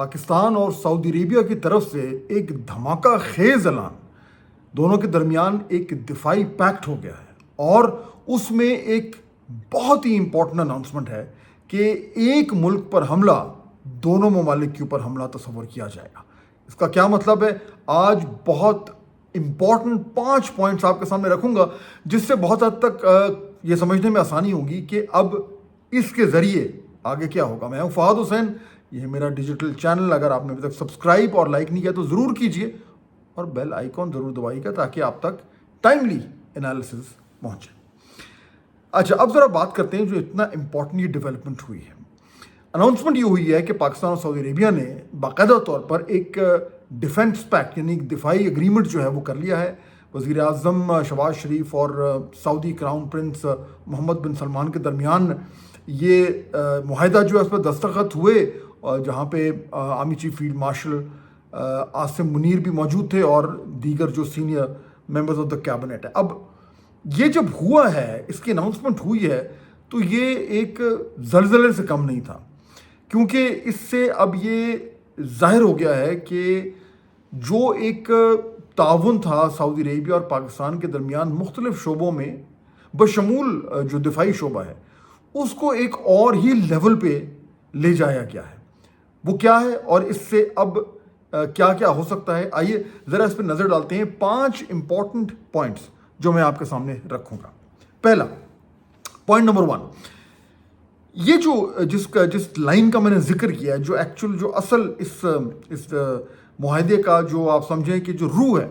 پاکستان اور سعودی عربیہ کی طرف سے ایک دھماکہ خیز اعلان، دونوں کے درمیان ایک دفاعی پیکٹ ہو گیا ہے، اور اس میں ایک بہت ہی امپورٹنٹ اناؤنسمنٹ ہے کہ ایک ملک پر حملہ دونوں ممالک کے اوپر حملہ تصور کیا جائے گا۔ اس کا کیا مطلب ہے؟ آج بہت امپورٹنٹ 5 پوائنٹس آپ کے سامنے رکھوں گا، جس سے بہت حد تک یہ سمجھنے میں آسانی ہوگی کہ اب اس کے ذریعے آگے کیا ہوگا۔ میں ہوں فہد حسین، یہ ہے میرا ڈیجیٹل چینل۔ اگر آپ نے ابھی تک سبسکرائب اور لائک نہیں کیا تو ضرور کیجئے، اور بیل آئیکن ضرور دبائیے گا تاکہ آپ تک ٹائملی انالیسز پہنچے۔ اچھا، اب ذرا بات کرتے ہیں جو اتنا امپورٹنٹ یہ ڈیولپمنٹ ہوئی ہے۔ اناؤنسمنٹ یہ ہوئی ہے کہ پاکستان اور سعودی عربیہ نے باقاعدہ طور پر ایک ڈیفنس پیکٹ یعنی ایک دفاعی اگریمنٹ جو ہے وہ کر لیا ہے۔ وزیر اعظم شہباز شریف اور سعودی کراؤن پرنس محمد بن سلمان کے درمیان یہ معاہدہ جو ہے اس پر دستخط ہوئے، جہاں پہ army chief field marshal Asim Munir بھی موجود تھے اور دیگر جو senior members of the cabinet ہے۔ اب یہ جب ہوا ہے، اس کی اناؤنسمنٹ ہوئی ہے، تو یہ ایک زلزلے سے کم نہیں تھا، کیونکہ اس سے اب یہ ظاہر ہو گیا ہے کہ جو ایک تعاون تھا سعودی عربیہ اور پاکستان کے درمیان مختلف شعبوں میں، بشمول جو دفاعی شعبہ ہے، اس کو ایک اور ہی لیول پہ لے جایا گیا ہے۔ وہ کیا ہے اور اس سے اب کیا کیا ہو سکتا ہے؟ آئیے ذرا اس پہ نظر ڈالتے ہیں۔ 5 امپورٹنٹ پوائنٹس جو میں آپ کے سامنے رکھوں گا۔ پہلا پوائنٹ نمبر 1، یہ جو جس لائن کا میں نے ذکر کیا ہے، جو ایکچوئل جو اصل اس معاہدے کا جو آپ سمجھیں کہ جو روح ہے،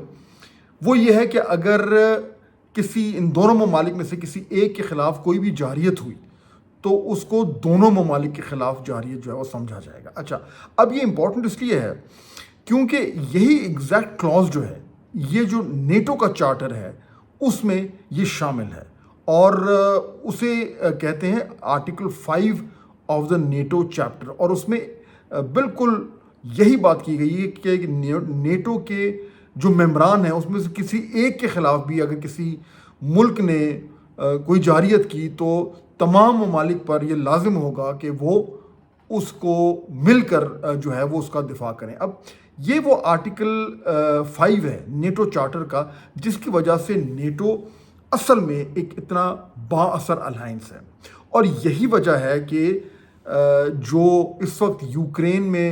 وہ یہ ہے کہ اگر کسی ان دونوں ممالک میں سے کسی ایک کے خلاف کوئی بھی جارحیت ہوئی تو اس کو دونوں ممالک کے خلاف جارحیت جو ہے وہ سمجھا جائے گا۔ اچھا، اب یہ امپورٹنٹ اس لیے ہے کیونکہ یہی ایگزیکٹ کلوز جو ہے، یہ جو نیٹو کا چارٹر ہے اس میں یہ شامل ہے، اور اسے کہتے ہیں article 5 of the NATO chapter, اور اس میں بالکل یہی بات کی گئی ہے کہ نیٹو کے جو ممبران ہیں اس میں سے کسی ایک کے خلاف بھی اگر کسی ملک نے کوئی جارحیت کی تو تمام ممالک پر یہ لازم ہوگا کہ وہ اس کو مل کر جو ہے وہ اس کا دفاع کریں۔ اب یہ وہ آرٹیکل 5 ہے نیٹو چارٹر کا، جس کی وجہ سے نیٹو اصل میں ایک اتنا با اثر الائنس ہے، اور یہی وجہ ہے کہ جو اس وقت یوکرین میں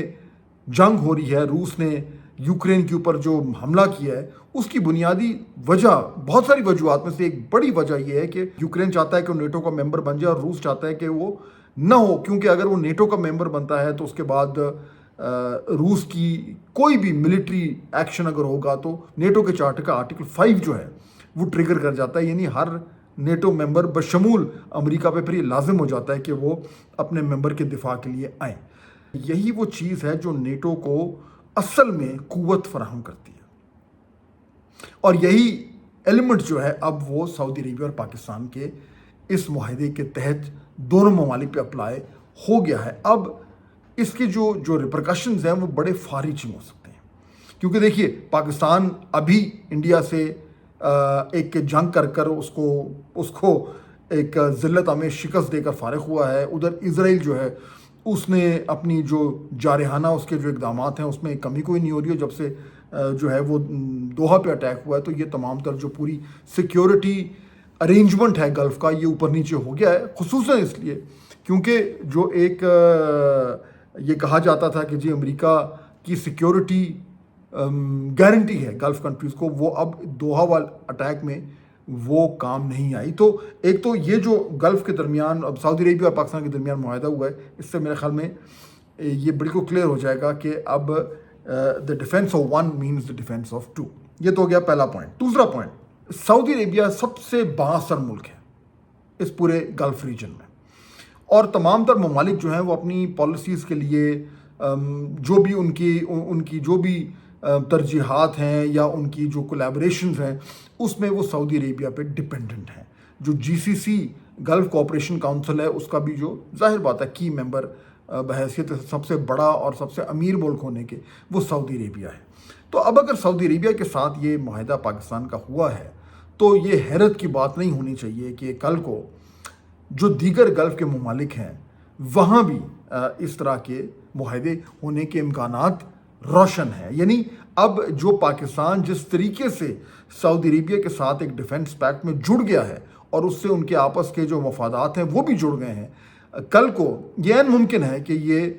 جنگ ہو رہی ہے، روس نے یوکرین کے اوپر جو حملہ کیا ہے، اس کی بنیادی وجہ، بہت ساری وجوہات میں سے ایک بڑی وجہ یہ ہے کہ یوکرین چاہتا ہے کہ وہ نیٹو کا ممبر بن جائے، اور روس چاہتا ہے کہ وہ نہ ہو، کیونکہ اگر وہ نیٹو کا ممبر بنتا ہے تو اس کے بعد روس کی کوئی بھی ملٹری ایکشن اگر ہوگا تو نیٹو کے چارٹر کا آرٹیکل 5 جو ہے وہ ٹریگر کر جاتا ہے، یعنی ہر نیٹو ممبر بشمول امریکہ پہ پھر یہ لازم ہو جاتا ہے کہ وہ اپنے ممبر کے دفاع کے لیے آئیں۔ یہی وہ چیز ہے جو نیٹو کو اصل میں قوت فراہم کرتی ہے، اور یہی ایلیمنٹ جو ہے اب وہ سعودی عربیہ اور پاکستان کے اس معاہدے کے تحت دونوں ممالک پہ اپلائی ہو گیا ہے۔ اب اس کے جو ریپرکشنز ہیں وہ بڑے فار ریچنگ ہو سکتے ہیں، کیونکہ دیکھیے پاکستان ابھی انڈیا سے ایک جنگ کر اس کو ایک ذلت آمیز شکست دے کر فارغ ہوا ہے۔ ادھر اسرائیل جو ہے اس نے اپنی جو جارحانہ اس کے جو اقدامات ہیں اس میں کمی کوئی نہیں ہو رہی ہے، جب سے جو ہے وہ دوحہ پہ اٹیک ہوا ہے، تو یہ تمام تر جو پوری سیکیورٹی ارینجمنٹ ہے گلف کا، یہ اوپر نیچے ہو گیا ہے، خصوصاً اس لیے کیونکہ جو ایک یہ کہا جاتا تھا کہ جی امریکہ کی سیکیورٹی گارنٹی ہے گلف کنٹریز کو، وہ اب دوحہ والے اٹیک میں وہ کام نہیں آئی۔ تو ایک تو یہ جو گلف کے درمیان اب سعودی عربیہ اور پاکستان کے درمیان معاہدہ ہوا ہے، اس سے میرے خیال میں یہ بالکل کلیئر ہو جائے گا کہ اب the defence of one means the defence of two. یہ تو ہو گیا پہلا پوائنٹ۔ دوسرا پوائنٹ، سعودی عربیہ سب سے بااثر ملک ہے اس پورے گلف ریجن میں، اور تمام تر ممالک جو ہیں وہ اپنی پالیسیز کے لیے جو بھی ان کی جو بھی ترجیحات ہیں یا ان کی جو کولیبریشنز ہیں، اس میں وہ سعودی عربیہ پہ ڈپینڈنٹ ہیں۔ جو GCC گلف کوآپریشن کاؤنسل ہے، اس کا بھی جو ظاہر بات ہے کی ممبر بحیثیت سب سے بڑا اور سب سے امیر ملک ہونے کے، وہ سعودی عربیہ ہے۔ تو اب اگر سعودی عربیہ کے ساتھ یہ معاہدہ پاکستان کا ہوا ہے تو یہ حیرت کی بات نہیں ہونی چاہیے کہ کل کو جو دیگر گلف کے ممالک ہیں وہاں بھی اس طرح کے معاہدے ہونے کے امکانات روشن ہیں. یعنی اب جو پاکستان جس طریقے سے سعودی عربیہ کے ساتھ ایک ڈیفنس پیکٹ میں جڑ گیا ہے اور اس سے ان کے آپس کے جو مفادات ہیں وہ بھی جڑ گئے ہیں, کل کو یہ عین ممکن ہے کہ یہ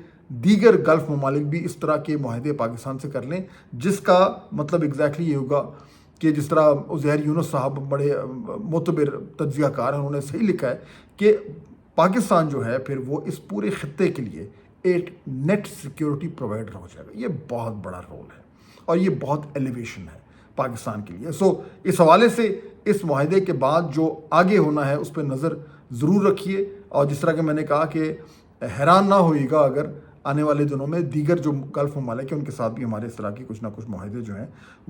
دیگر گلف ممالک بھی اس طرح کے معاہدے پاکستان سے کر لیں, جس کا مطلب ایگزیکٹلی یہ ہوگا کہ جس طرح عزیر یونس صاحب بڑے معتبر تجزیہ کار ہیں, انہوں نے صحیح لکھا ہے کہ پاکستان جو ہے پھر وہ اس پورے خطے کے لیے ایک نیٹ سیکیورٹی پرووائڈر ہو جائے گا. یہ بہت بڑا رول ہے اور یہ بہت ایلیویشن ہے پاکستان کے لیے. سو اس حوالے سے اس معاہدے کے بعد جو آگے ہونا ہے اس پہ نظر ضرور رکھیے, اور جس طرح کہ میں نے کہا کہ حیران نہ ہوئیے گا اگر آنے والے دنوں میں دیگر جو گلف ممالک ہیں ان کے ساتھ بھی ہمارے اس طرح کی کچھ نہ کچھ معاہدے جو ہیں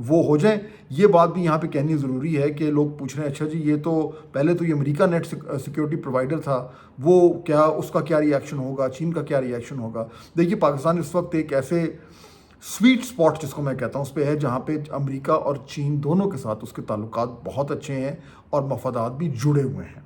وہ ہو جائیں. یہ بات بھی یہاں پہ کہنی ضروری ہے کہ لوگ پوچھ رہے ہیں اچھا جی یہ تو پہلے تو یہ امریکہ نیٹ سیکیورٹی پرووائڈر تھا, وہ کیا اس کا کیا ری ایکشن ہوگا, چین کا کیا ری ایکشن ہوگا. دیکھیے پاکستان اس وقت ایک ایسے سویٹ سپاٹ جس کو میں کہتا ہوں اس پہ ہے جہاں پہ امریکہ اور چین دونوں کے ساتھ اس کے تعلقات بہت اچھے ہیں اور مفادات بھی جڑے ہوئے ہیں.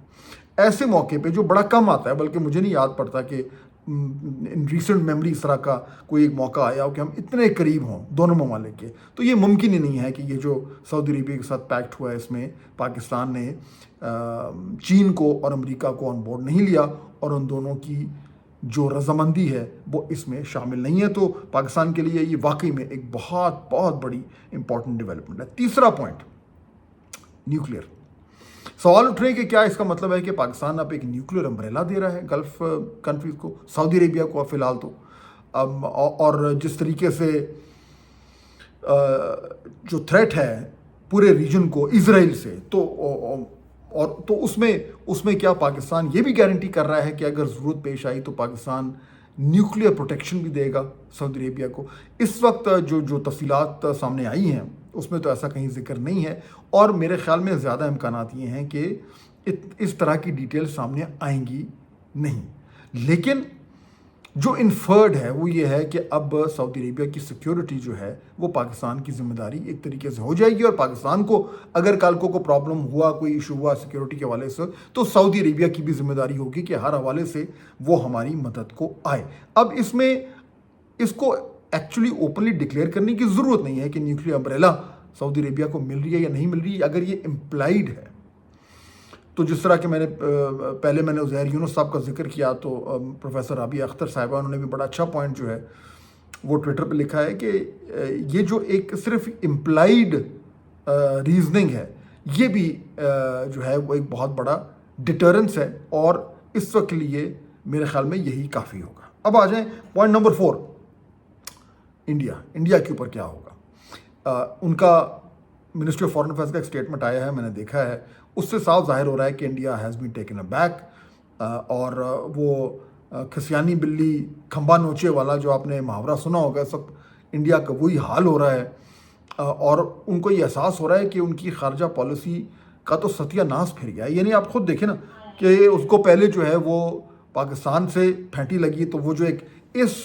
ایسے موقع پہ جو بڑا کم آتا ہے, بلکہ مجھے نہیں یاد پڑتا کہ ان ریسنٹ میموری اس طرح کا کوئی ایک موقع آیا ہو کہ ہم اتنے قریب ہوں دونوں ممالک کے, تو یہ ممکن ہی نہیں ہے کہ یہ جو سعودی عربیہ کے ساتھ پیکٹ ہوا ہے اس میں پاکستان نے چین کو اور امریکہ کو آن بورڈ نہیں لیا اور ان دونوں کی جو رضامندی ہے وہ اس میں شامل نہیں ہے. تو پاکستان کے لیے یہ واقعی میں ایک بہت بہت بڑی امپورٹنٹ ڈیولپمنٹ ہے. تیسرا پوائنٹ, نیوکلیئر. سوال اٹھ رہے ہیں کہ کیا اس کا مطلب ہے کہ پاکستان اب ایک نیوکلیئر امبریلا دے رہا ہے گلف کنٹریز کو, سعودی عربیہ کو فی الحال تو, اور جس طریقے سے جو تھریٹ ہے پورے ریجن کو اسرائیل سے, تو اس میں کیا پاکستان یہ بھی گارنٹی کر رہا ہے کہ اگر ضرورت پیش آئی تو پاکستان نیوکلیئر پروٹیکشن بھی دے گا سعودی عربیہ کو. اس وقت جو تفصیلات سامنے آئی ہیں اس میں تو ایسا کہیں ذکر نہیں ہے, اور میرے خیال میں زیادہ امکانات یہ ہیں کہ اس طرح کی ڈیٹیل سامنے آئیں گی نہیں. لیکن جو انفرڈ ہے وہ یہ ہے کہ اب سعودی عربیہ کی سیکیورٹی جو ہے وہ پاکستان کی ذمہ داری ایک طریقے سے ہو جائے گی, اور پاکستان کو اگر کل کو پرابلم ہوا, کوئی ایشو ہوا سیکیورٹی کے حوالے سے, تو سعودی عربیہ کی بھی ذمہ داری ہوگی کہ ہر حوالے سے وہ ہماری مدد کو آئے. اب اس کو ایکچولی اوپنلی ڈکلیئر کرنے کی ضرورت نہیں ہے کہ نیوکلیئر امبریلا سعودی عربیہ کو مل رہی ہے یا نہیں مل رہی ہے. اگر یہ امپلائیڈ ہے تو جس طرح کہ پہلے میں نے عزیر یونس صاحب کا ذکر کیا, تو پروفیسر رابعہ اختر صاحبہ انہوں نے بھی بڑا اچھا پوائنٹ جو ہے وہ ٹویٹر پہ لکھا ہے کہ یہ جو ایک صرف امپلائیڈ ریزننگ ہے یہ بھی جو ہے وہ ایک بہت بڑا ڈیٹرنس ہے, اور اس وقت لیے میرے خیال میں یہی کافی ہوگا. اب آ جائیں پوائنٹ نمبر 4, انڈیا کے اوپر کیا ہوگا. ان کا منسٹری آف فارن افیئرس کا ایک اسٹیٹمنٹ آیا ہے, میں نے دیکھا ہے, اس سے صاف ظاہر ہو رہا ہے کہ India has been taken a back, اور وہ کھسیانی بلی کھمبا نوچے والا جو آپ نے محاورہ سنا ہوگا, اس وقت انڈیا کا وہی حال ہو رہا ہے, اور ان کو یہ احساس ہو رہا ہے کہ ان کی خارجہ پالیسی کا تو ستیہ ناس پھر گیا ہے. یعنی آپ خود دیکھیں نا کہ اس کو پہلے جو ہے وہ پاکستان سے پھینٹی لگی, تو وہ جو ایک اس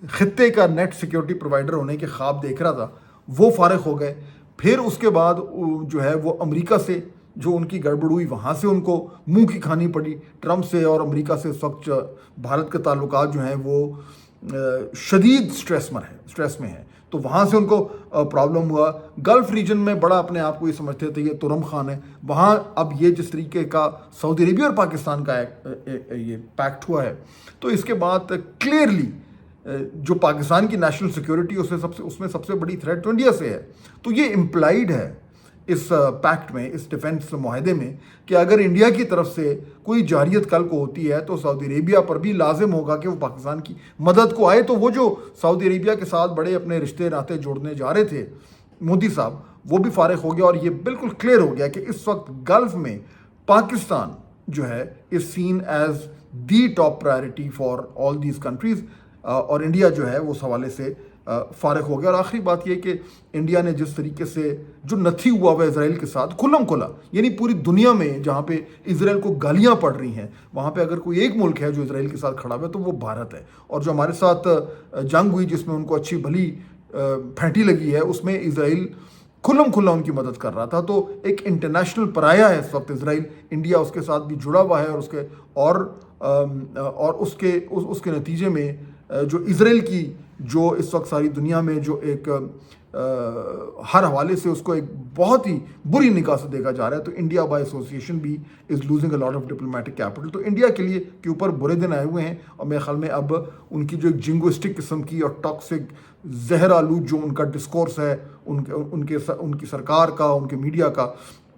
خطے کا نیٹ سیکیورٹی پرووائڈر ہونے کے خواب دیکھ رہا تھا وہ فارغ ہو گئے. پھر اس کے بعد جو ہے وہ امریکہ سے جو ان کی گڑبڑ ہوئی وہاں سے ان کو منہ کی کھانی پڑی ٹرمپ سے, اور امریکہ سے اس وقت بھارت کے تعلقات جو ہیں وہ شدید سٹریس میں ہیں, تو وہاں سے ان کو پرابلم ہوا. گلف ریجن میں بڑا اپنے آپ کو یہ سمجھتے تھے یہ ترم خان ہے, وہاں اب یہ جس طریقے کا سعودی عربیہ اور پاکستان کا یہ پیکٹ ہوا ہے, تو اس کے بعد کلیئرلی جو پاکستان کی نیشنل سیکیورٹی اس میں سب سے بڑی تھریٹ تو انڈیا سے ہے. تو یہ امپلائیڈ ہے اس پیکٹ میں, اس ڈیفنس معاہدے میں, کہ اگر انڈیا کی طرف سے کوئی جارحیت کل کو ہوتی ہے تو سعودی عربیہ پر بھی لازم ہوگا کہ وہ پاکستان کی مدد کو آئے. تو وہ جو سعودی عربیہ کے ساتھ بڑے اپنے رشتے ناطے جوڑنے جا رہے تھے مودی صاحب, وہ بھی فارغ ہو گیا, اور یہ بالکل کلیئر ہو گیا کہ اس وقت گلف میں پاکستان جو ہے is seen as the top priority for all these countries, اور انڈیا جو ہے وہ اس حوالے سے فارغ ہو گیا. اور آخری بات یہ کہ انڈیا نے جس طریقے سے جو نتھی ہوا ہوا اسرائیل کے ساتھ کھلم کھلا, یعنی پوری دنیا میں جہاں پہ اسرائیل کو گالیاں پڑ رہی ہیں وہاں پہ اگر کوئی ایک ملک ہے جو اسرائیل کے ساتھ کھڑا ہوا ہے تو وہ بھارت ہے, اور جو ہمارے ساتھ جنگ ہوئی جس میں ان کو اچھی بھلی پھینٹی لگی ہے اس میں اسرائیل کھلم کھلا ان کی مدد کر رہا تھا. تو ایک انٹرنیشنل پرایا ہے اس وقت اسرائیل, انڈیا اس کے ساتھ بھی جڑا ہوا ہے, اور اس کے نتیجے میں جو اسرائیل کی جو اس وقت ساری دنیا میں جو ایک ہر حوالے سے اس کو ایک بہت ہی بری نگاہ سے دیکھا جا رہا ہے، تو انڈیا بائی ایسوسیشن بھی is losing a lot of diplomatic capital. تو انڈیا کے لیے کے اوپر برے دن آئے ہوئے ہیں، اور میرے خیال میں اب ان کی جو ایک جنگوسٹک قسم کی اور ٹاکسک زہر آلود جو ان کا ڈسکورس ہے ان کی سرکار کا، ان کے میڈیا کا،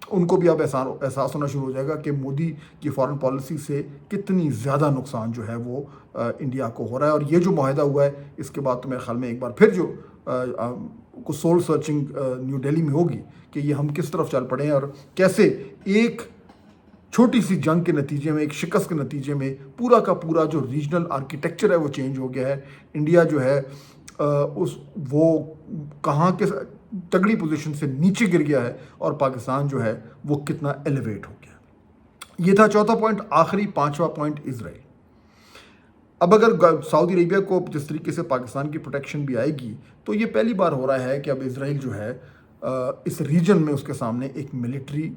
ان کو بھی اب احساس ہونا شروع ہو جائے گا کہ مودی کی فارن پالیسی سے کتنی زیادہ نقصان جو ہے وہ انڈیا کو ہو رہا ہے. اور یہ جو معاہدہ ہوا ہے اس کے بعد تو میرے خیال میں ایک بار پھر جو کو سول سرچنگ نیو دہلی میں ہوگی کہ یہ ہم کس طرف چل پڑے ہیں، اور کیسے ایک چھوٹی سی جنگ کے نتیجے میں، ایک شکست کے نتیجے میں پورا کا پورا جو ریجنل آرکیٹیکچر ہے وہ چینج ہو گیا ہے. انڈیا جو ہے وہ کہاں کے تگڑی پوزیشن سے نیچے گر گیا ہے، اور پاکستان جو ہے وہ کتنا ایلیویٹ ہو گیا. یہ تھا چوتھا پوائنٹ. آخری پانچواں پوائنٹ اسرائیل. اب اگر سعودی عربیہ کو جس طریقے سے پاکستان کی پروٹیکشن بھی آئے گی، تو یہ پہلی بار ہو رہا ہے کہ اب اسرائیل جو ہے اس ریجن میں اس کے سامنے ایک ملٹری،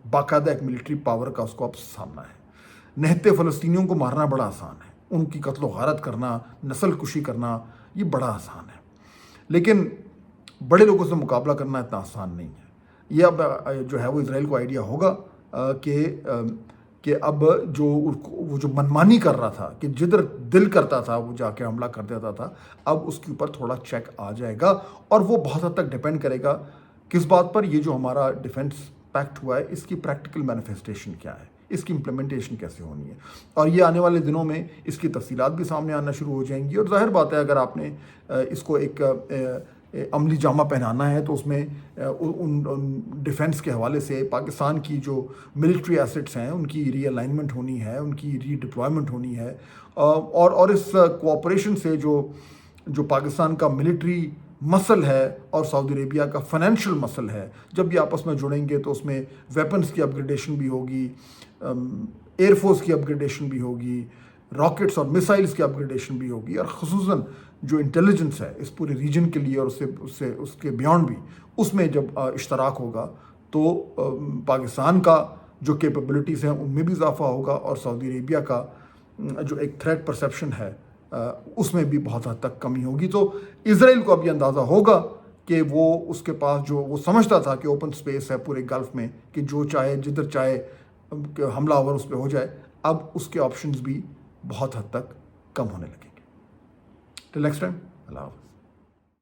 باقاعدہ ایک ملٹری پاور کا اس کو اب سامنا ہے. نہتے فلسطینیوں کو مارنا بڑا آسان ہے، ان کی قتل و غارت کرنا، نسل کشی کرنا، یہ بڑا آسان ہے، لیکن بڑے لوگوں سے مقابلہ کرنا اتنا آسان نہیں ہے. یہ اب جو ہے وہ اسرائیل کو آئیڈیا ہوگا کہ اب وہ جو منمانی کر رہا تھا، کہ جدھر دل کرتا تھا وہ جا کے حملہ کر دیتا تھا، اب اس کے اوپر تھوڑا چیک آ جائے گا. اور وہ بہت حد تک ڈیپینڈ کرے گا کس بات پر، یہ جو ہمارا ڈیفنس پیکٹ ہوا ہے اس کی پریکٹیکل مینیفیسٹیشن کیا ہے، اس کی امپلیمنٹیشن کیسے ہونی ہے. اور یہ آنے والے دنوں میں اس کی تفصیلات بھی سامنے آنا شروع ہو جائیں گی. اور ظاہر بات ہے اگر آپ نے اس کو ایک عملی جامہ پہنانا ہے تو اس میں ان ڈیفنس کے حوالے سے پاکستان کی جو ملٹری ایسٹس ہیں ان کی ری الائنمنٹ ہونی ہے، ان کی ری ڈپلائمنٹ ہونی ہے، اور اس کوآپریشن سے جو پاکستان کا ملٹری مسل ہے اور سعودی عربیہ کا فائنینشیل مسل ہے، جب یہ آپس میں جڑیں گے تو اس میں ویپنز کی اپ گریڈیشن بھی ہوگی، ایئر فورس کی اپ گریڈیشن بھی ہوگی، راکٹس اور میسائلز کی اپ گریڈیشن بھی ہوگی، اور خصوصاً جو انٹیلیجنس ہے اس پورے ریجن کے لیے اور اس کے بیانڈ بھی، اس میں جب اشتراک ہوگا تو پاکستان کا جو کیپیبلٹیز ہیں ان میں بھی اضافہ ہوگا، اور سعودی عربیہ کا جو ایک تھریٹ پرسیپشن ہے اس میں بھی بہت حد تک کمی ہوگی. تو اسرائیل کو اب یہ اندازہ ہوگا کہ وہ اس کے پاس جو وہ سمجھتا تھا کہ اوپن سپیس ہے پورے گلف میں، کہ جو چاہے جدھر چاہے حملہ آور اس پہ ہو جائے، اب اس کے آپشنز بھی بہت حد تک کم ہونے لگیں گے. ٹل نیکسٹ ٹائم، اللہ حافظ.